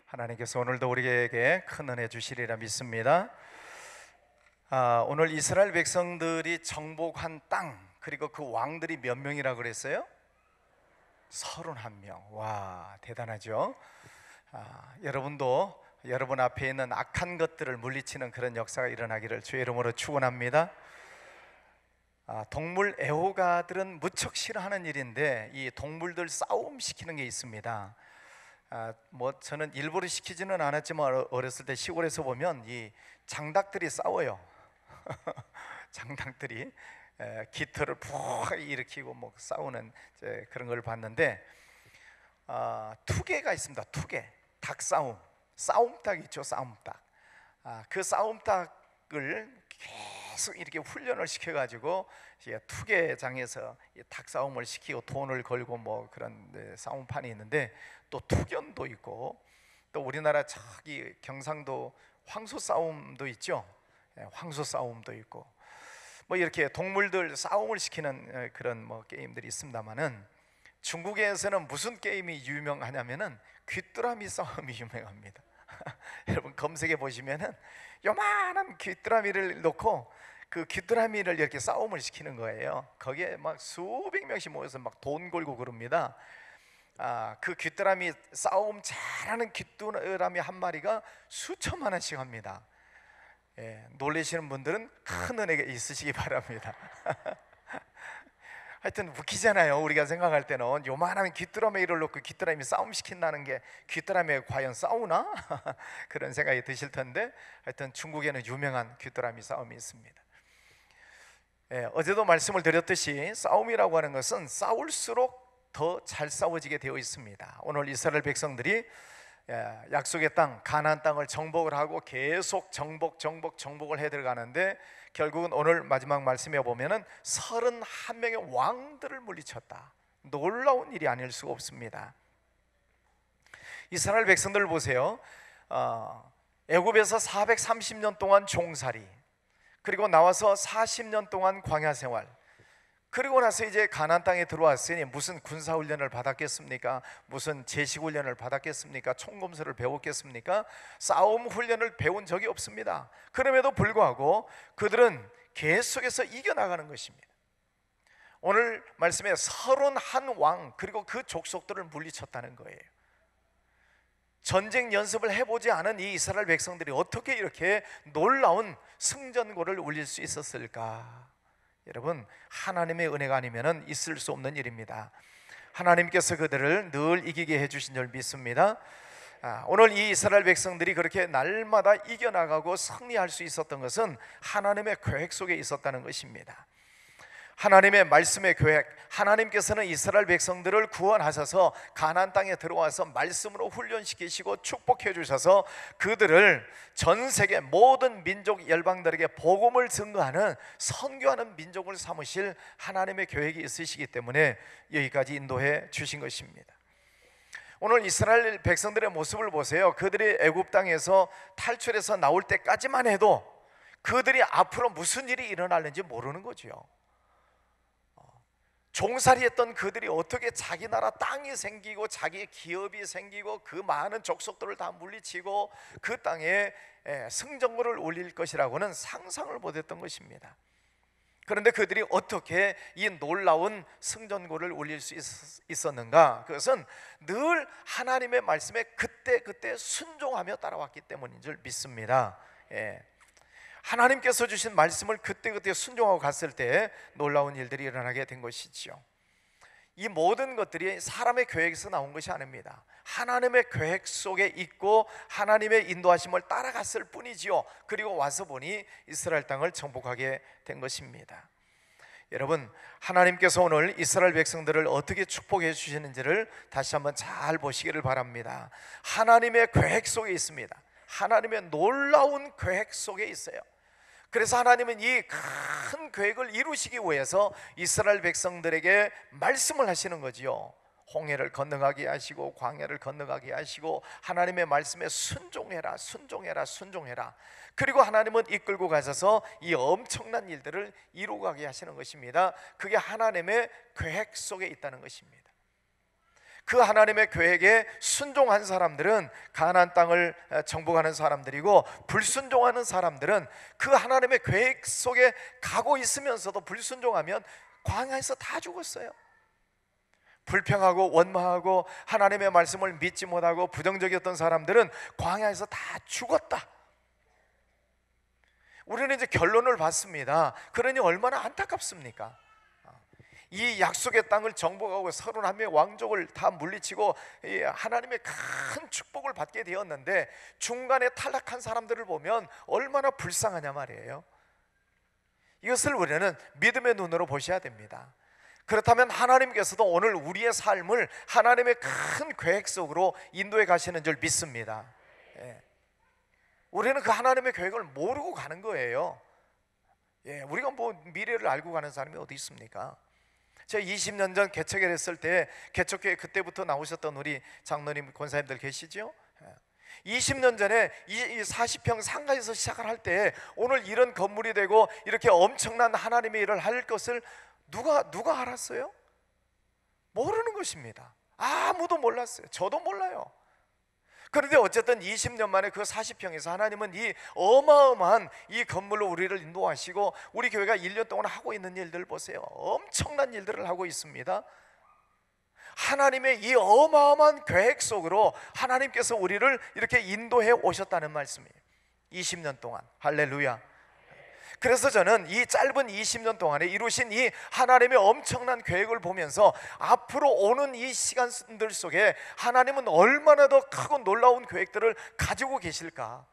하나님께서 오늘도 우리에게 큰 은혜 주시리라 믿습니다. 오늘 이스라엘 백성들이 정복한 땅, 그리고 그 왕들이 몇 명이라고 그랬어요? 31명. 와, 대단하죠? 여러분도 여러분 앞에 있는 악한 것들을 물리치는 그런 역사가 일어나기를 주의 이름으로 축원합니다. 동물 애호가들은 무척 싫어하는 일인데, 이 동물들 싸움 시키는 게 있습니다. 저는 일부러 시키지는 않았지만 어렸을 때 시골에서 보면 이 장닭들이 싸워요. 장닭들이 깃털을 푹 일으키고 뭐 싸우는 그런 걸 봤는데, 투개가 있습니다. 투개, 닭싸움, 싸움닭 있죠. 싸움닭. 그 싸움닭을 계속 이렇게 훈련을 시켜가지고 투개장에서 닭싸움을 시키고 돈을 걸고 뭐 그런 싸움판이 있는데, 또 투견도 있고, 또 우리나라 저기 경상도 황소 싸움도 있죠. 황소 싸움도 있고, 뭐 이렇게 동물들 싸움을 시키는 그런 뭐 게임들이 있습니다만은, 중국에서는 무슨 게임이 유명하냐면은 귀뚜라미 싸움이 유명합니다. 여러분 검색해 보시면은 요만한 귀뚜라미를 놓고 그 귀뚜라미를 이렇게 싸움을 시키는 거예요. 거기에 막 수백 명씩 모여서 막 돈 걸고 그럽니다. 그 귀뚜라미 싸움 잘하는 귀뚜라미 한 마리가 수천만 원씩 합니다. 놀라시는 분들은 큰 은혜가 있으시기 바랍니다. 하여튼 웃기잖아요. 우리가 생각할 때는 요만한 귀뚜라미를 놓고 귀뚜라미 싸움 시킨다는 게, 귀뚜라미가 과연 싸우나? 그런 생각이 드실 텐데, 하여튼 중국에는 유명한 귀뚜라미 싸움이 있습니다. 어제도 말씀을 드렸듯이 싸움이라고 하는 것은 싸울수록 더 잘 싸워지게 되어 있습니다. 오늘 이스라엘 백성들이 약속의 땅 가나안 땅을 정복을 하고 계속 정복을 해 들어가는데, 결국은 오늘 마지막 말씀에 보면은 31명의 왕들을 물리쳤다. 놀라운 일이 아닐 수가 없습니다. 이스라엘 백성들 보세요. 애굽에서 430년 동안 종살이, 그리고 나와서 40년 동안 광야 생활, 그리고 나서 이제 가나안 땅에 들어왔으니 무슨 군사훈련을 받았겠습니까? 무슨 제식훈련을 받았겠습니까? 총검술을 배웠겠습니까? 싸움 훈련을 배운 적이 없습니다. 그럼에도 불구하고 그들은 계속해서 이겨나가는 것입니다. 오늘 말씀에 31왕, 그리고 그 족속들을 물리쳤다는 거예요. 전쟁 연습을 해보지 않은 이 이스라엘 백성들이 어떻게 이렇게 놀라운 승전고를 울릴 수 있었을까? 여러분, 하나님의 은혜가 아니면 있을 수 없는 일입니다. 하나님께서 그들을 늘 이기게 해주신 줄 믿습니다. 오늘 이 이스라엘 백성들이 그렇게 날마다 이겨나가고 승리할 수 있었던 것은 하나님의 계획 속에 있었다는 것입니다. 하나님의 말씀의 계획, 하나님께서는 이스라엘 백성들을 구원하셔서 가나안 땅에 들어와서 말씀으로 훈련시키시고 축복해 주셔서 그들을 전 세계 모든 민족 열방들에게 복음을 증거하는, 선교하는 민족을 삼으실 하나님의 계획이 있으시기 때문에 여기까지 인도해 주신 것입니다. 오늘 이스라엘 백성들의 모습을 보세요. 그들이 애굽 땅에서 탈출해서 나올 때까지만 해도 그들이 앞으로 무슨 일이 일어날는지 모르는 거죠. 종살이했던 그들이 어떻게 자기 나라 땅이 생기고 자기의 기업이 생기고 그 많은 족속들을 다 물리치고 그 땅에 승전고를 올릴 것이라고는 상상을 못했던 것입니다. 그런데 그들이 어떻게 이 놀라운 승전고를 올릴 수 있었는가? 그것은 늘 하나님의 말씀에 그때 순종하며 따라왔기 때문인 줄 믿습니다. 하나님께서 주신 말씀을 그때 순종하고 갔을 때 놀라운 일들이 일어나게 된 것이지요. 이 모든 것들이 사람의 계획에서 나온 것이 아닙니다. 하나님의 계획 속에 있고 하나님의 인도하심을 따라갔을 뿐이지요. 그리고 와서 보니 이스라엘 땅을 정복하게 된 것입니다. 여러분, 하나님께서 오늘 이스라엘 백성들을 어떻게 축복해 주시는지를 다시 한번 잘 보시기를 바랍니다. 하나님의 계획 속에 있습니다. 하나님의 놀라운 계획 속에 있어요. 그래서 하나님은 이 큰 계획을 이루시기 위해서 이스라엘 백성들에게 말씀을 하시는 거지요. 홍해를 건너가게 하시고 광야를 건너가게 하시고 하나님의 말씀에 순종해라, 순종해라, 순종해라. 그리고 하나님은 이끌고 가셔서 이 엄청난 일들을 이루어가게 하시는 것입니다. 그게 하나님의 계획 속에 있다는 것입니다. 그 하나님의 계획에 순종한 사람들은 가나안 땅을 정복하는 사람들이고, 불순종하는 사람들은 그 하나님의 계획 속에 가고 있으면서도 불순종하면 광야에서 다 죽었어요. 불평하고 원망하고 하나님의 말씀을 믿지 못하고 부정적이었던 사람들은 광야에서 다 죽었다. 우리는 이제 결론을 봤습니다. 그러니 얼마나 안타깝습니까? 이 약속의 땅을 정복하고 31명의 왕족을 다 물리치고 하나님의 큰 축복을 받게 되었는데, 중간에 탈락한 사람들을 보면 얼마나 불쌍하냐 말이에요. 이것을 우리는 믿음의 눈으로 보셔야 됩니다. 그렇다면 하나님께서도 오늘 우리의 삶을 하나님의 큰 계획 속으로 인도해 가시는 줄 믿습니다. 우리는 그 하나님의 계획을 모르고 가는 거예요. 우리가 뭐 미래를 알고 가는 사람이 어디 있습니까? 제가 20년 전 개척을 했을 때, 개척교회 그때부터 나오셨던 우리 장로님, 권사님들 계시죠? 20년 전에 이 40평 상가에서 시작을 할 때 오늘 이런 건물이 되고 이렇게 엄청난 하나님의 일을 할 것을 누가 알았어요? 모르는 것입니다. 아무도 몰랐어요. 저도 몰라요. 그런데 어쨌든 20년 만에 그 40평에서 하나님은 이 어마어마한 이 건물로 우리를 인도하시고, 우리 교회가 1년 동안 하고 있는 일들 보세요. 엄청난 일들을 하고 있습니다. 하나님의 이 어마어마한 계획 속으로 하나님께서 우리를 이렇게 인도해 오셨다는 말씀이에요. 20년 동안. 할렐루야. 그래서 저는 이 짧은 20년 동안에 이루신 이 하나님의 엄청난 계획을 보면서 앞으로 오는 이 시간들 속에 하나님은 얼마나 더 크고 놀라운 계획들을 가지고 계실까.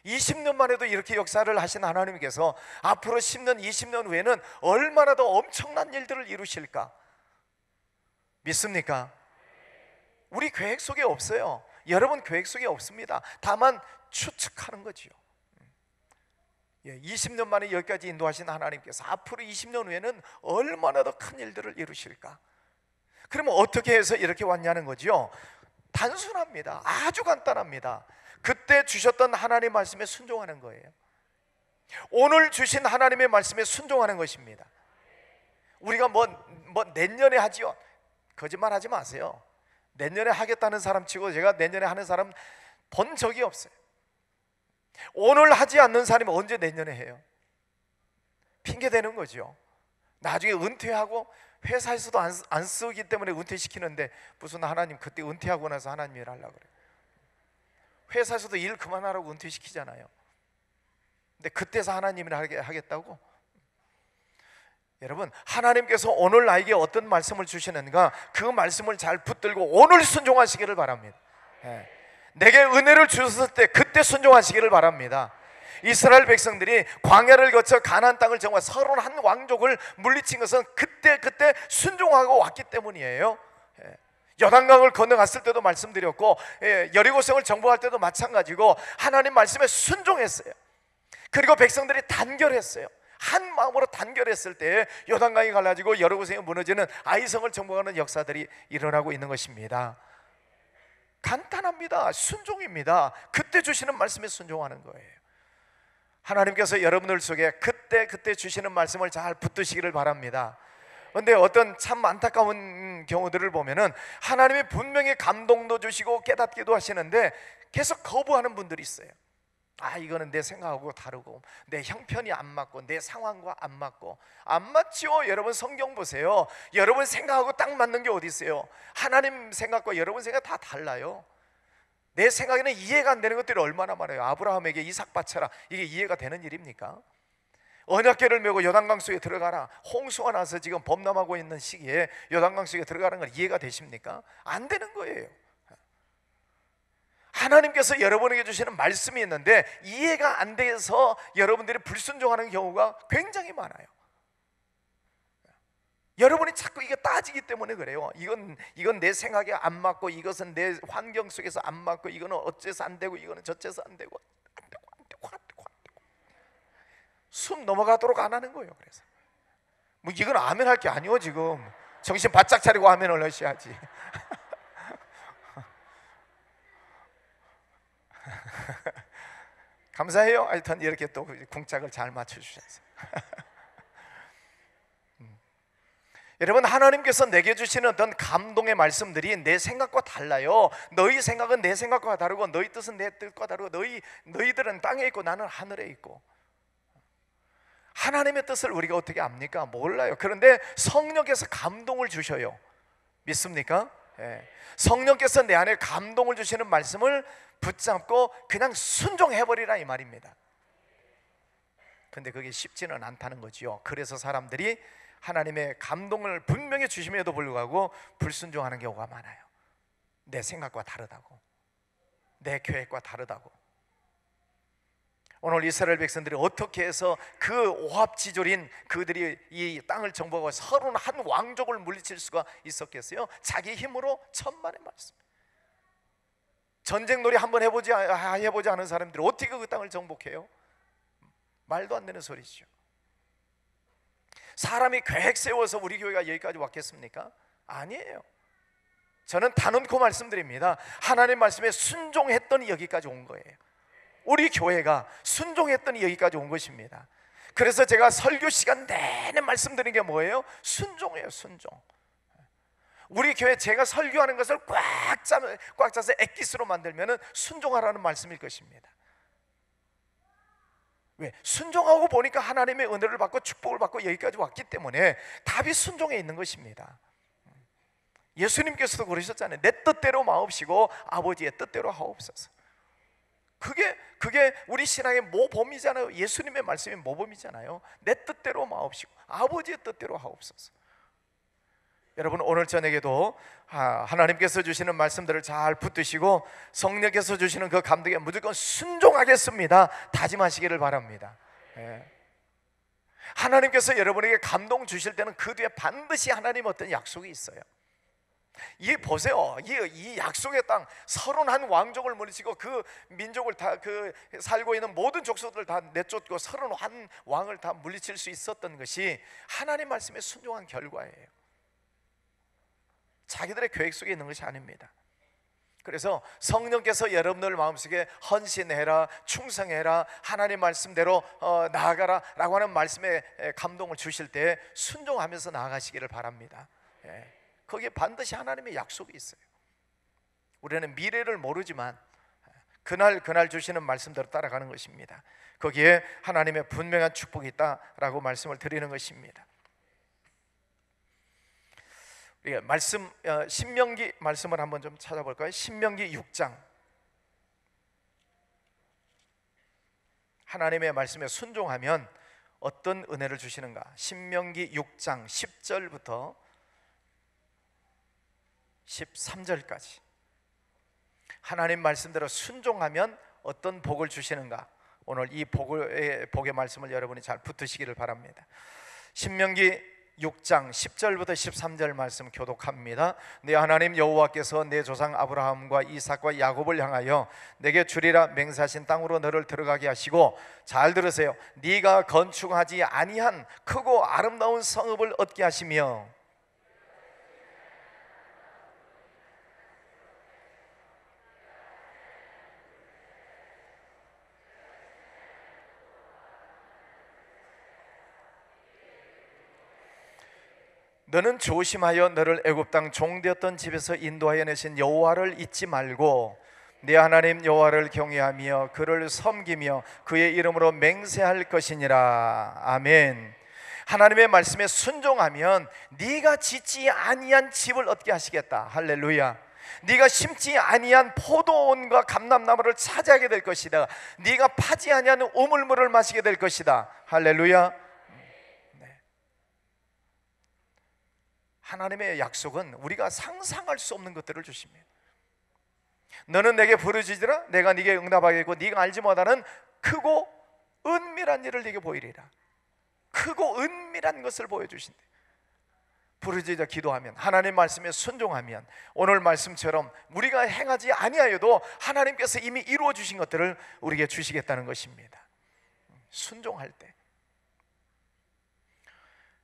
20년 만에도 이렇게 역사를 하신 하나님께서 앞으로 10년, 20년 후에는 얼마나 더 엄청난 일들을 이루실까 믿습니까? 우리 계획 속에 없어요. 여러분 계획 속에 없습니다. 다만 추측하는 거지요. 20년 만에 여기까지 인도하신 하나님께서 앞으로 20년 후에는 얼마나 더 큰 일들을 이루실까? 그러면 어떻게 해서 이렇게 왔냐는 거죠. 단순합니다. 아주 간단합니다. 그때 주셨던 하나님의 말씀에 순종하는 거예요. 오늘 주신 하나님의 말씀에 순종하는 것입니다. 우리가 뭐 내년에 하지요? 거짓말 하지 마세요. 내년에 하겠다는 사람 치고 제가 내년에 하는 사람 본 적이 없어요. 오늘 하지 않는 사람이 언제 내년에 해요? 핑계 대는 거죠. 나중에 은퇴하고 회사에서도 안 쓰기 때문에 은퇴시키는데, 무슨 하나님 그때 은퇴하고 나서 하나님 일 하려고 그래요. 회사에서도 일 그만하라고 은퇴시키잖아요. 근데 그때서 하나님 일 하겠다고? 여러분, 하나님께서 오늘 나에게 어떤 말씀을 주시는가, 그 말씀을 잘 붙들고 오늘 순종하시기를 바랍니다. 내게 은혜를 주셨을 때 그때 순종하시기를 바랍니다. 이스라엘 백성들이 광야를 거쳐 가나안 땅을 정말 31 왕족을 물리친 것은 그때 순종하고 왔기 때문이에요. 요단강을 건너갔을 때도 말씀드렸고, 여리고성을 정복할 때도 마찬가지고 하나님 말씀에 순종했어요. 그리고 백성들이 단결했어요. 한 마음으로 단결했을 때 요단강이 갈라지고 여리고성이 무너지는 아이성을 정복하는 역사들이 일어나고 있는 것입니다. 간단합니다. 순종입니다. 그때 주시는 말씀에 순종하는 거예요. 하나님께서 여러분들 속에 그때 주시는 말씀을 잘 붙드시기를 바랍니다. 그런데 어떤 참 안타까운 경우들을 보면은 하나님이 분명히 감동도 주시고 깨닫기도 하시는데 계속 거부하는 분들이 있어요. 이거는 내 생각하고 다르고 내 형편이 안 맞고 내 상황과 안 맞고. 안 맞죠. 여러분 성경 보세요. 여러분 생각하고 딱 맞는 게 어디 있어요? 하나님 생각과 여러분 생각 다 달라요. 내 생각에는 이해가 안 되는 것들이 얼마나 많아요. 아브라함에게 이삭 바쳐라, 이게 이해가 되는 일입니까? 언약궤를 메고 요단강 속에 들어가라, 홍수가 나서 지금 범람하고 있는 시기에 요단강 속에 들어가는 건 이해가 되십니까? 안 되는 거예요. 하나님께서 여러분에게 주시는 말씀이 있는데 이해가 안 돼서 여러분들이 불순종하는 경우가 굉장히 많아요. 여러분이 자꾸 이게 따지기 때문에 그래요. 이건 내 생각에 안 맞고, 이것은 내 환경 속에서 안 맞고, 이거는 어째서 안 되고, 이거는 저째서 안 되고, 안 되고. 숨 넘어가도록 안 하는 거예요. 그래서 이건 아멘 할 게 아니요 지금. 정신 바짝 차리고 아멘을 하셔야지. 감사해요. 하여튼 이렇게 또 궁짝을 잘 맞춰주셔서. 여러분, 하나님께서 내게 주시는 어떤 감동의 말씀들이 내 생각과 달라요. 너희 생각은 내 생각과 다르고 너희 뜻은 내 뜻과 다르고 너희들은 땅에 있고 나는 하늘에 있고. 하나님의 뜻을 우리가 어떻게 압니까? 몰라요. 그런데 성령께서 감동을 주셔요. 믿습니까? 예. 성령께서 내 안에 감동을 주시는 말씀을 붙잡고 그냥 순종해버리라 이 말입니다. 근데 그게 쉽지는 않다는 거지요. 그래서 사람들이 하나님의 감동을 분명히 주심에도 불구하고 불순종하는 경우가 많아요. 내 생각과 다르다고, 내 계획과 다르다고. 오늘 이스라엘 백성들이 어떻게 해서 그 오합지졸인 그들이 이 땅을 정복하고 31 왕족을 물리칠 수가 있었겠어요? 자기 힘으로 천만의 말씀. 전쟁놀이 한번 해보지 않은 사람들이 어떻게 그 땅을 정복해요? 말도 안 되는 소리죠. 사람이 계획 세워서 우리 교회가 여기까지 왔겠습니까? 아니에요. 저는 단언코 말씀드립니다. 하나님 말씀에 순종했더니 여기까지 온 거예요. 우리 교회가 순종했더니 여기까지 온 것입니다. 그래서 제가 설교 시간 내내 말씀드리는 게 뭐예요? 순종이에요. 순종. 우리 교회 제가 설교하는 것을 꽉 짜서 엑기스로 만들면 순종하라는 말씀일 것입니다. 왜? 순종하고 보니까 하나님의 은혜를 받고 축복을 받고 여기까지 왔기 때문에 답이 순종에 있는 것입니다. 예수님께서도 그러셨잖아요. 내 뜻대로 마옵시고 아버지의 뜻대로 하옵소서. 그게 우리 신앙의 모범이잖아요. 예수님의 말씀이 모범이잖아요. 내 뜻대로 마옵시고 아버지의 뜻대로 하옵소서. 여러분, 오늘 저녁에도 하나님께서 주시는 말씀들을 잘 붙드시고 성령께서 주시는 그 감동에 무조건 순종하겠습니다 다짐하시기를 바랍니다. 하나님께서 여러분에게 감동 주실 때는 그 뒤에 반드시 하나님 어떤 약속이 있어요. 이 보세요. 이 약속의 땅 31 왕족을 물리치고 그 민족을 다 그 살고 있는 모든 족속들을 다 내쫓고 31 왕을 다 물리칠 수 있었던 것이 하나님 말씀에 순종한 결과예요. 자기들의 계획 속에 있는 것이 아닙니다. 그래서 성령께서 여러분들 마음속에 헌신해라, 충성해라, 하나님 말씀대로 나아가라 라고 하는 말씀에 감동을 주실 때 순종하면서 나아가시기를 바랍니다. 거기에 반드시 하나님의 약속이 있어요. 우리는 미래를 모르지만 그날 주시는 말씀대로 따라가는 것입니다. 거기에 하나님의 분명한 축복이 있다라고 말씀을 드리는 것입니다. 말씀, 신명기 말씀을 한번 좀 찾아볼까요? 신명기 6장. 하나님의 말씀에 순종하면 어떤 은혜를 주시는가? 신명기 6장 10절부터 13절까지 하나님 말씀대로 순종하면 어떤 복을 주시는가? 오늘 이 복의 말씀을 여러분이 잘 붙드시기를 바랍니다. 신명기 6장 10절부터 13절 말씀 교독합니다. 네 하나님 여호와께서 내 조상 아브라함과 이삭과 야곱을 향하여 내게 주리라 맹세하신 땅으로 너를 들어가게 하시고, 잘 들으세요, 네가 건축하지 아니한 크고 아름다운 성읍을 얻게 하시며 너는 조심하여 너를 애굽 땅 종되었던 집에서 인도하여 내신 여호와를 잊지 말고 네 하나님 여호와를 경외하며 그를 섬기며 그의 이름으로 맹세할 것이니라. 아멘. 하나님의 말씀에 순종하면 네가 짓지 아니한 집을 얻게 하시겠다. 할렐루야. 네가 심지 아니한 포도원과 감람나무를 차지하게 될 것이다. 네가 파지 아니한 우물물을 마시게 될 것이다. 할렐루야. 하나님의 약속은 우리가 상상할 수 없는 것들을 주십니다. 너는 내게 부르짖으라 내가 네게 응답하겠고 네가 알지 못하는 크고 은밀한 일을 네게 보이리라. 크고 은밀한 것을 보여주신대. 부르짖어 기도하면, 하나님 말씀에 순종하면 오늘 말씀처럼 우리가 행하지 아니하여도 하나님께서 이미 이루어 주신 것들을 우리에게 주시겠다는 것입니다. 순종할 때.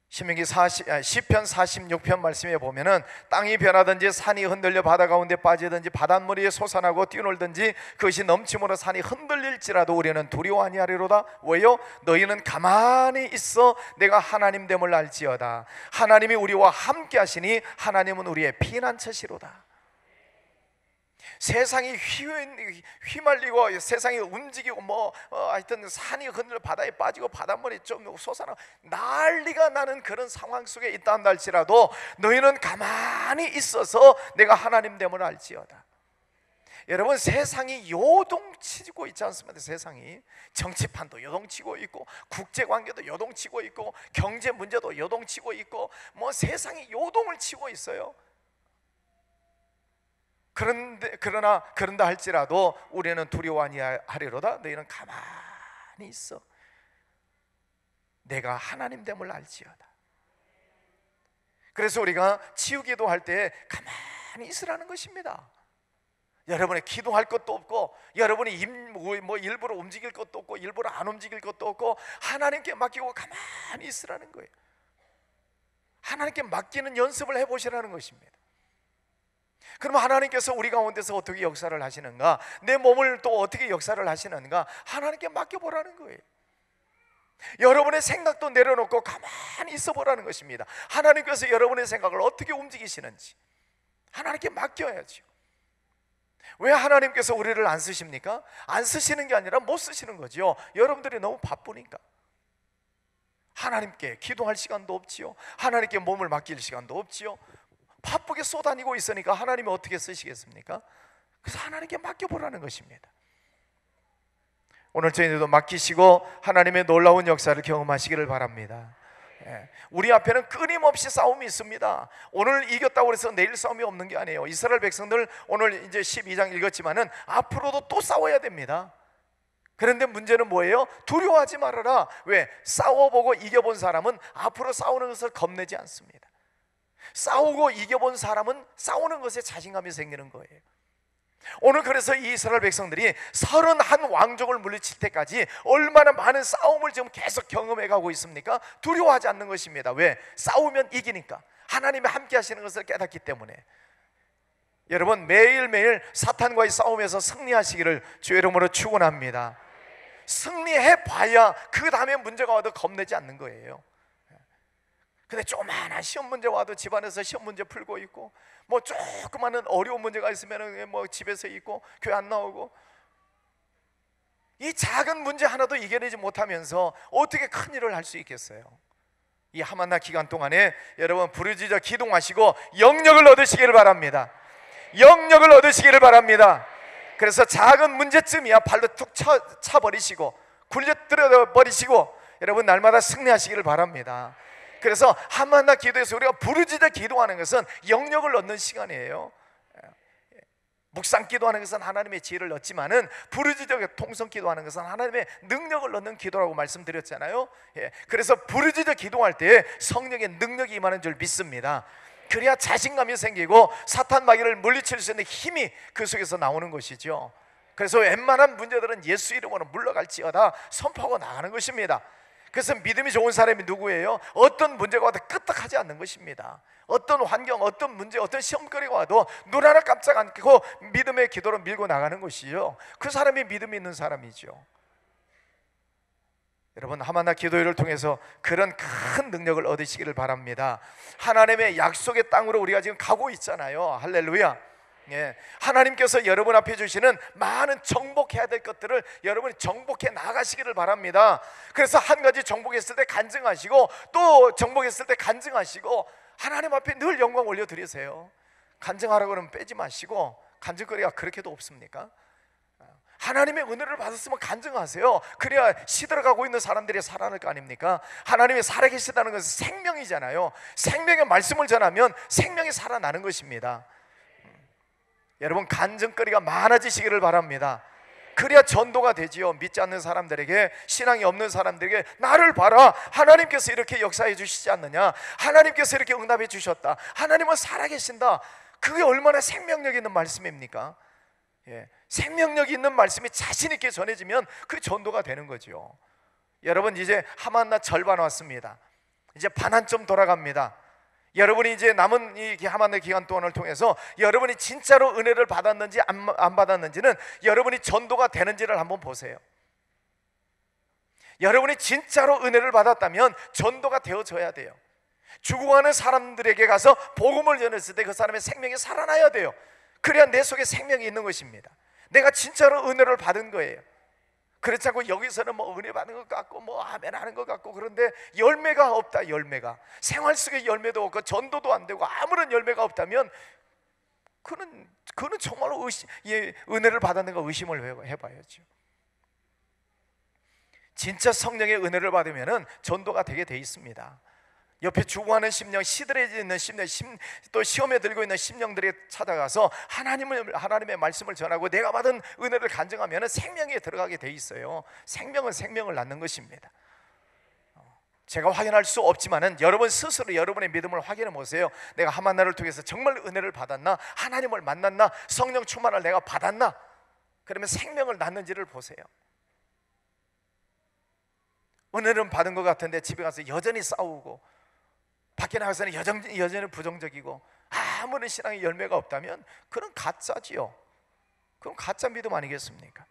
시편 46편 말씀에 보면은 땅이 변하든지 산이 흔들려 바다 가운데 빠지든지 바닷물이 솟아나고 뛰놀든지 그것이 넘침으로 산이 흔들릴지라도 우리는 두려워 아니하리로다. 왜요? 너희는 가만히 있어 내가 하나님 됨을 알지어다. 하나님이 우리와 함께 하시니 하나님은 우리의 피난처시로다. 세상이 휘말리고 세상이 움직이고 하여튼 산이 흔들려 바다에 빠지고 바닷물이 좀 솟아나고 난리가 나는 그런 상황 속에 있다 한다 할지라도 너희는 가만히 있어서 내가 하나님 됨을 알지어다. 여러분, 세상이 요동치고 있지 않습니까? 세상이 정치판도 요동치고 있고 국제관계도 요동치고 있고 경제 문제도 요동치고 있고 세상이 요동을 치고 있어요. 그런다 할지라도 우리는 두려워 아니하리로다. 너희는 가만히 있어 내가 하나님 됨을 알지어다. 그래서 우리가 치유기도 할 때 가만히 있으라는 것입니다. 여러분이 기도할 것도 없고 여러분이 일부러 움직일 것도 없고 일부러 안 움직일 것도 없고 하나님께 맡기고 가만히 있으라는 거예요. 하나님께 맡기는 연습을 해보시라는 것입니다. 그럼 하나님께서 우리 가운데서 어떻게 역사를 하시는가, 내 몸을 또 어떻게 역사를 하시는가 하나님께 맡겨보라는 거예요. 여러분의 생각도 내려놓고 가만히 있어 보라는 것입니다. 하나님께서 여러분의 생각을 어떻게 움직이시는지 하나님께 맡겨야죠. 왜 하나님께서 우리를 안 쓰십니까? 안 쓰시는 게 아니라 못 쓰시는 거죠. 여러분들이 너무 바쁘니까. 하나님께 기도할 시간도 없지요. 하나님께 몸을 맡길 시간도 없지요. 바쁘게 쏘다니고 있으니까 하나님이 어떻게 쓰시겠습니까? 그래서 하나님께 맡겨보라는 것입니다. 오늘 저희들도 맡기시고 하나님의 놀라운 역사를 경험하시기를 바랍니다. 우리 앞에는 끊임없이 싸움이 있습니다. 오늘 이겼다고 해서 내일 싸움이 없는 게 아니에요. 이스라엘 백성들 오늘 이제 12장 읽었지만은 앞으로도 또 싸워야 됩니다. 그런데 문제는 뭐예요? 두려워하지 말아라. 왜? 싸워보고 이겨본 사람은 앞으로 싸우는 것을 겁내지 않습니다. 싸우고 이겨본 사람은 싸우는 것에 자신감이 생기는 거예요. 오늘 그래서 이 이스라엘 백성들이 31 왕족을 물리칠 때까지 얼마나 많은 싸움을 지금 계속 경험해 가고 있습니까? 두려워하지 않는 것입니다. 왜? 싸우면 이기니까. 하나님이 함께 하시는 것을 깨닫기 때문에. 여러분, 매일매일 사탄과의 싸움에서 승리하시기를 주의 이름으로 축원합니다. 승리해 봐야 그 다음에 문제가 와도 겁내지 않는 거예요. 근데 조그마한 시험 문제 와도 집안에서 시험 문제 풀고 있고 조그마한 어려운 문제가 있으면 집에서 있고 교회 안 나오고, 이 작은 문제 하나도 이겨내지 못하면서 어떻게 큰 일을 할 수 있겠어요? 이 하만나 기간 동안에 여러분 부르짖어 기도하시고 영력을 얻으시기를 바랍니다. 영력을 얻으시기를 바랍니다. 그래서 작은 문제쯤이야 발로 툭 차버리시고 굴려뜨려 버리시고 여러분 날마다 승리하시기를 바랍니다. 그래서 하만나 기도에서 우리가 부르짖어 기도하는 것은 영력을 얻는 시간이에요. 묵상 기도하는 것은 하나님의 지혜를 얻지만은 부르짖어 통성 기도하는 것은 하나님의 능력을 얻는 기도라고 말씀드렸잖아요. 그래서 부르짖어 기도할 때 성령의 능력이 임하는 줄 믿습니다. 그래야 자신감이 생기고 사탄 마귀를 물리칠 수 있는 힘이 그 속에서 나오는 것이죠. 그래서 웬만한 문제들은 예수 이름으로 물러갈지어다 선포하고 나가는 것입니다. 그래서 믿음이 좋은 사람이 누구예요? 어떤 문제가 와도 끄떡하지 않는 것입니다. 어떤 환경, 어떤 문제, 어떤 시험거리가 와도 눈 하나 깜짝 안 켜고 믿음의 기도로 밀고 나가는 것이죠. 그 사람이 믿음이 있는 사람이죠. 여러분, 하만나 기도회를 통해서 그런 큰 능력을 얻으시기를 바랍니다. 하나님의 약속의 땅으로 우리가 지금 가고 있잖아요. 할렐루야. 하나님께서 여러분 앞에 주시는 많은 정복해야 될 것들을 여러분이 정복해 나가시기를 바랍니다. 그래서 한 가지 정복했을 때 간증하시고 또 정복했을 때 간증하시고 하나님 앞에 늘 영광 올려드리세요. 간증하라고 그러면 빼지 마시고, 간증거리가 그렇게도 없습니까? 하나님의 은혜를 받았으면 간증하세요. 그래야 시들어가고 있는 사람들이 살아날 거 아닙니까? 하나님이 살아계시다는 것은 생명이잖아요. 생명의 말씀을 전하면 생명이 살아나는 것입니다. 여러분, 간증거리가 많아지시기를 바랍니다. 그래야 전도가 되지요. 믿지 않는 사람들에게, 신앙이 없는 사람들에게 나를 봐라, 하나님께서 이렇게 역사해 주시지 않느냐, 하나님께서 이렇게 응답해 주셨다, 하나님은 살아계신다. 그게 얼마나 생명력 있는 말씀입니까? 생명력이 있는 말씀이 자신 있게 전해지면 그 전도가 되는 거죠. 여러분, 이제 하만나 절반 왔습니다. 이제 반환점 돌아갑니다. 여러분이 이제 남은 이 하만의 기간 동안을 통해서 여러분이 진짜로 은혜를 받았는지 안 받았는지는 여러분이 전도가 되는지를 한번 보세요. 여러분이 진짜로 은혜를 받았다면 전도가 되어져야 돼요. 죽어가는 사람들에게 가서 복음을 전했을 때 그 사람의 생명이 살아나야 돼요. 그래야 내 속에 생명이 있는 것입니다. 내가 진짜로 은혜를 받은 거예요. 그렇지 않고 여기서는 뭐 은혜 받은 것 같고 뭐 아멘 하는 것 같고, 그런데 열매가 없다. 열매가 생활 속에 열매도 없고 전도도 안 되고 아무런 열매가 없다면 그는 정말로 은혜를 받았는가 의심을 해봐야죠. 진짜 성령의 은혜를 받으면 전도가 되게 돼 있습니다. 옆에 죽어가는 심령, 시들해져 있는 심령, 또 시험에 들고 있는 심령들에 찾아가서 하나님의 말씀을 전하고 내가 받은 은혜를 간증하면 생명에 들어가게 돼 있어요. 생명은 생명을 낳는 것입니다. 제가 확인할 수 없지만은 여러분 스스로 여러분의 믿음을 확인해 보세요. 내가 하만나를 통해서 정말 은혜를 받았나? 하나님을 만났나? 성령 충만을 내가 받았나? 그러면 생명을 낳는지를 보세요. 은혜는 받은 것 같은데 집에 가서 여전히 싸우고 밖에 나가서는 여전히 부정적이고 아무런 신앙의 열매가 없다면 그건 가짜지요. 그건 가짜 믿음 아니겠습니까?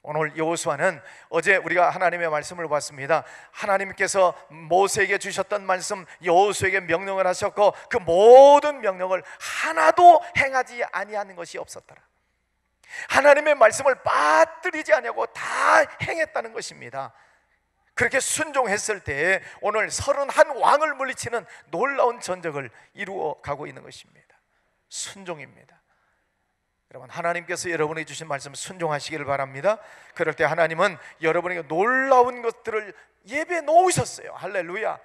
오늘 여호수아는 어제 우리가 하나님의 말씀을 봤습니다. 하나님께서 모세에게 주셨던 말씀 여호수아에게 명령을 하셨고 그 모든 명령을 하나도 행하지 아니하는 것이 없었더라. 하나님의 말씀을 빠뜨리지 아니하고 다 행했다는 것입니다. 그렇게 순종했을 때 오늘 31왕을 물리치는 놀라운 전적을 이루어 가고 있는 것입니다. 순종입니다. 여러분, 하나님께서 여러분에게 주신 말씀 순종하시기를 바랍니다. 그럴 때 하나님은 여러분에게 놀라운 것들을 예배해 놓으셨어요. 할렐루야.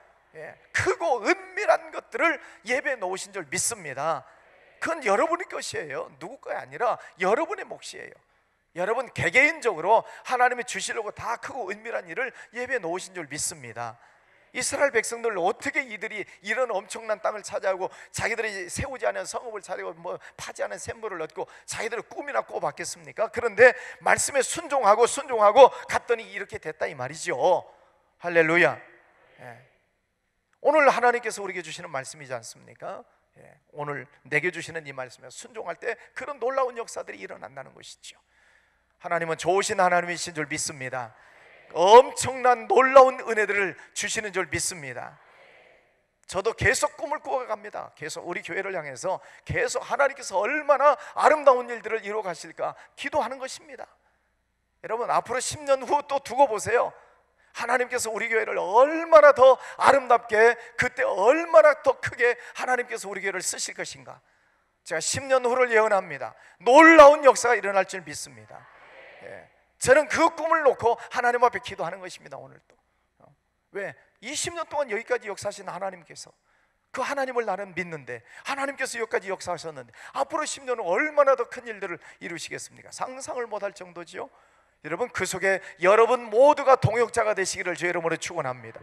크고 은밀한 것들을 예배해 놓으신 줄 믿습니다. 그건 여러분의 것이에요. 누구 것이 아니라 여러분의 몫이에요. 여러분 개개인적으로 하나님이 주시려고 다 크고 은밀한 일을 예배해 놓으신 줄 믿습니다. 이스라엘 백성들 어떻게 이들이 이런 엄청난 땅을 차지하고 자기들이 세우지 않은 성읍을 차리고 뭐 파지 않은 샘물을 얻고 자기들의 꿈이나 꿔봤겠습니까? 그런데 말씀에 순종하고 갔더니 이렇게 됐다 이 말이죠. 할렐루야. 오늘 하나님께서 우리에게 주시는 말씀이지 않습니까? 오늘 내게 주시는 이 말씀에 순종할 때 그런 놀라운 역사들이 일어난다는 것이죠. 하나님은 좋으신 하나님이신 줄 믿습니다. 엄청난 놀라운 은혜들을 주시는 줄 믿습니다. 저도 계속 꿈을 꾸어갑니다. 계속 우리 교회를 향해서 계속 하나님께서 얼마나 아름다운 일들을 이루어 가실까 기도하는 것입니다. 여러분 앞으로 10년 후 또 두고 보세요. 하나님께서 우리 교회를 얼마나 더 아름답게, 그때 얼마나 더 크게 하나님께서 우리 교회를 쓰실 것인가. 제가 10년 후를 예언합니다. 놀라운 역사가 일어날 줄 믿습니다. 저는 그 꿈을 놓고 하나님 앞에 기도하는 것입니다. 오늘도. 왜? 20년 동안 여기까지 역사하신 하나님께서, 그 하나님을 나는 믿는데 하나님께서 여기까지 역사하셨는데 앞으로 10년 후 얼마나 더 큰 일들을 이루시겠습니까? 상상을 못할 정도지요. 여러분 그 속에 여러분 모두가 동역자가 되시기를 주의 이름으로 축원합니다.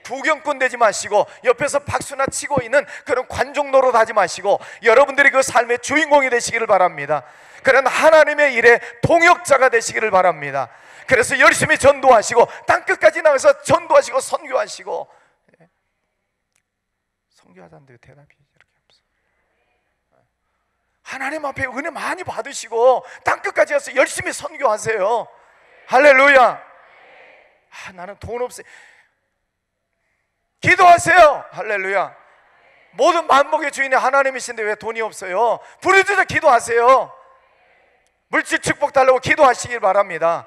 구경꾼 되지 마시고 옆에서 박수나 치고 있는 그런 관종 노릇 하지 마시고 여러분들이 그 삶의 주인공이 되시기를 바랍니다. 그런 하나님의 일에 동역자가 되시기를 바랍니다. 그래서 열심히 전도하시고 땅끝까지 나가서 전도하시고 선교하시고. 선교하자는데 대답이 이렇게 없어. 하나님 앞에 은혜 많이 받으시고 땅끝까지 가서 열심히 선교하세요. 할렐루야. 나는 돈 없어요. 기도하세요. 할렐루야. 모든 만복의 주인이 하나님이신데 왜 돈이 없어요? 부르짖어 기도하세요. 물질 축복 달라고 기도하시길 바랍니다.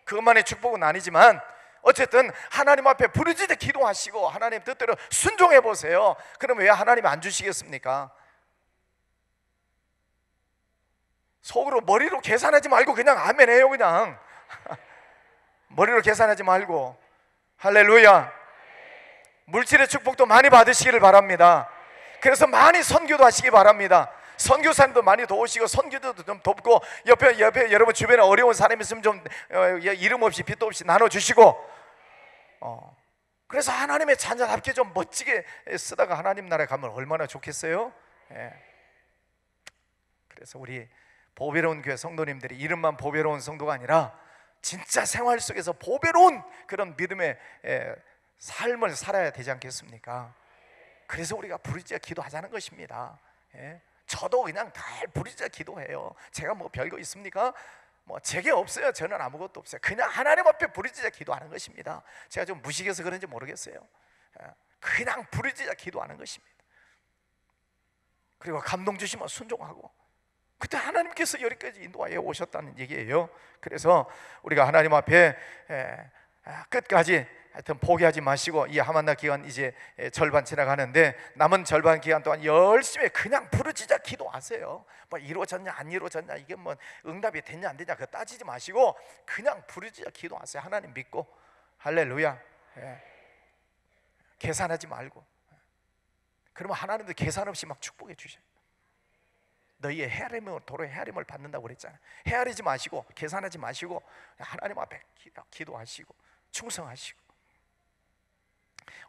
그것만의 축복은 아니지만 어쨌든 하나님 앞에 부르짖어 기도하시고 하나님 뜻대로 순종해 보세요. 그러면 왜 하나님이 안 주시겠습니까? 속으로 머리로 계산하지 말고 그냥 아멘 해요. 그냥 머리로 계산하지 말고. 할렐루야. 물질의 축복도 많이 받으시기를 바랍니다. 그래서 많이 선교도 하시기 바랍니다. 선교사님도 많이 도우시고 선교도 좀 돕고 옆에 여러분 주변에 어려운 사람이 있으면 좀 이름 없이 빚도 없이 나눠주시고 그래서 하나님의 자녀답게 좀 멋지게 쓰다가 하나님 나라에 가면 얼마나 좋겠어요? 그래서 우리 보배로운 교회 성도님들이 이름만 보배로운 성도가 아니라 진짜 생활 속에서 보배로운 그런 믿음의 삶을 살아야 되지 않겠습니까? 그래서 우리가 부르짖어 기도하자는 것입니다. 예? 저도 그냥 늘 부르짖어 기도해요. 제가 뭐 별거 있습니까? 뭐 제게 없어요. 저는 아무것도 없어요. 그냥 하나님 앞에 부르짖어 기도하는 것입니다. 제가 좀 무식해서 그런지 모르겠어요. 예? 그냥 부르짖어 기도하는 것입니다. 그리고 감동 주시면 순종하고, 그때 하나님께서 여기까지 인도하여 오셨다는 얘기예요. 그래서 우리가 하나님 앞에 끝까지 하여튼 포기하지 마시고, 이 하만나 기간 이제 절반 지나가는데 남은 절반 기간 동안 열심히 그냥 부르짖어 기도하세요. 뭐 이루어졌냐 안 이루어졌냐, 이게 뭐 응답이 됐냐 안 됐냐 그거 따지지 마시고 그냥 부르짖어 기도하세요. 하나님 믿고. 할렐루야. 계산하지 말고. 그러면 하나님도 계산 없이 막 축복해 주셔요. 너희의 헤아림은 도로 헤아림을 받는다고 그랬잖아요. 헤아리지 마시고 계산하지 마시고 하나님 앞에 기도하시고 충성하시고,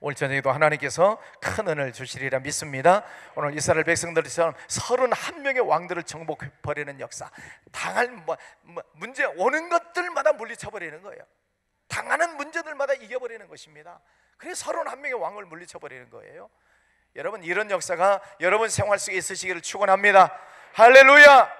오늘 저녁에도 하나님께서 큰 은혜를 주시리라 믿습니다. 오늘 이스라엘 백성들처럼 31명의 왕들을 정복해버리는 역사, 당할 문제 오는 것들마다 물리쳐버리는 거예요. 당하는 문제들마다 이겨버리는 것입니다. 그래서 31명의 왕을 물리쳐버리는 거예요. 여러분, 이런 역사가 여러분 생활 속에 있으시기를 축원합니다. 할렐루야.